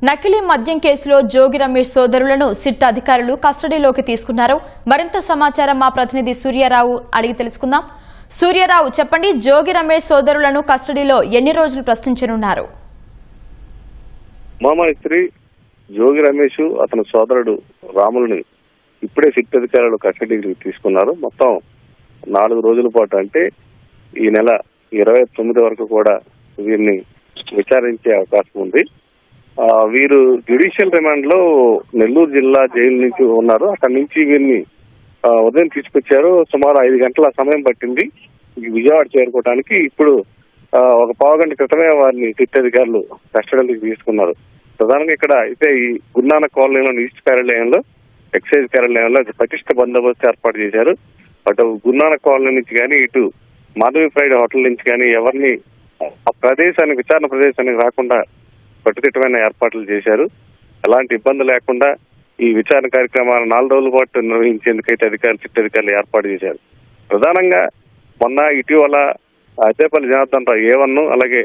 నకిలీ మద్యం కేసులో జోగి రమేష్ సోదరులను సిట్ అధికారులు కస్టడీలోకి తీసుకున్నారు. మరింత సమాచారం మా ప్రతినిధి సూర్యారావు అడిగి తెలుసుకుందాం. సూర్యారావు, చెప్పండి, జోగి రమేష్ సోదరులను కస్టడీలో ఎన్ని రోజులు ప్రశ్నించనున్నారు? మామాయిత్రి జోగి రమేష్ అతని సోదరుడు రాములని ఇప్పుడే సిట్ అధికారులు కస్టడీకి తీసుకున్నారు. మొత్తం 4 రోజుల పాటు, అంటే ఈ నెల 29 వరకు కూడా వీరిని విచారించే అవకాశం ఉంది. వీరు జ్యుడిషియల్ రిమాండ్ లో నెల్లూరు జిల్లా జైలు నుంచి ఉన్నారు. అక్కడి నుంచి వీరిని ఉదయం తీసుకొచ్చారు. సుమారు 5 గంటల సమయం పట్టింది విజయవాడ చేరుకోవడానికి. ఇప్పుడు ఒక పావుగంట క్రితమే వారిని సిట్ అధికారులు కస్టడీకి తీసుకున్నారు. ప్రధానంగా ఇక్కడ అయితే ఈ గురునానక్ కాలనీలోని ఈస్ట్ కార్యాలయంలో, ఎక్సైజ్ కార్యాలయంలో పటిష్ట బందోబస్తు ఏర్పాటు చేశారు. అటు గురునానక్ కాలనీ నుంచి కానీ, ఇటు మాధవి ఫ్రైడ్ హోటల్ నుంచి కానీ ఎవరిని ఆ ప్రదేశానికి, విచారణ ప్రదేశానికి రాకుండా కట్టుదిట్టమైన ఏర్పాట్లు చేశారు. ఎలాంటి ఇబ్బంది లేకుండా ఈ విచారణ కార్యక్రమాలు 4 రోజుల పాటు నిర్వహించేందుకైతే సిట్ అధికారులు ఏర్పాటు చేశారు. ప్రధానంగా మొన్న ఇటీవల అద్దేపల్లి జనార్దన్ రావు A1, అలాగే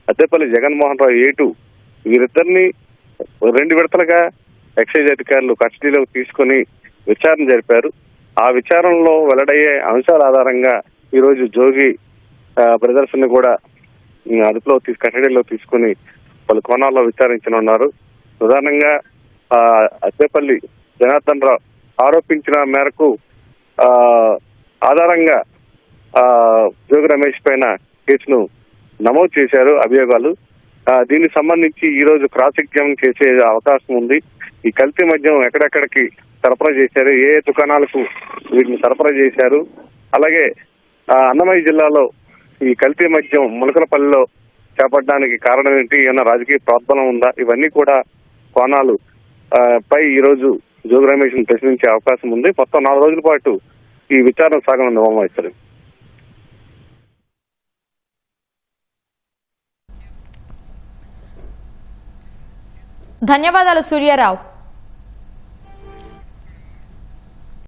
అద్దేపల్లి జగన్మోహన్ రావు A2 వీరిద్దరిని 2 విడతలుగా ఎక్సైజ్ అధికారులు కస్టడీలోకి తీసుకుని విచారణ జరిపారు. ఆ విచారణలో వెల్లడయ్యే అంశాల ఆధారంగా ఈరోజు జోగి బ్రదర్స్ ని కూడా అదుపులో కస్టడీలో తీసుకుని పలు కోణాల్లో విచారించనున్నారు. ప్రధానంగా అద్దేపల్లి జనార్దన్ రావు ఆరోపించిన మేరకు ఆధారంగా జోగి రమేష్ పైన కేసును నమోదు చేశారు అభియోగాలు. దీనికి సంబంధించి ఈ రోజు క్రాస్ ఎగ్జామిన్ చేసే అవకాశం ఉంది. ఈ కల్తీ మద్యం ఎక్కడెక్కడికి సరఫరా చేశారు, ఏ దుకాణాలకు వీటిని సరఫరా చేశారు, అలాగే అన్నమయ్య జిల్లాలో ఈ కల్తీ మద్యం ములకలపల్లిలో చేపట్టడానికి కారణం ఏంటి, ఏమైనా రాజకీయ ప్రోద్బలం ఉందా, ఇవన్నీ కూడా కోణాలు పై ఈ రోజు జోగి రమేష్ ని ప్రశ్నించే అవకాశం ఉంది. మొత్తం 4 రోజుల పాటు ఈ విచారణ సాగనుంది. మామాయిత్రి, ధన్యవాదాలు సూర్యారావు.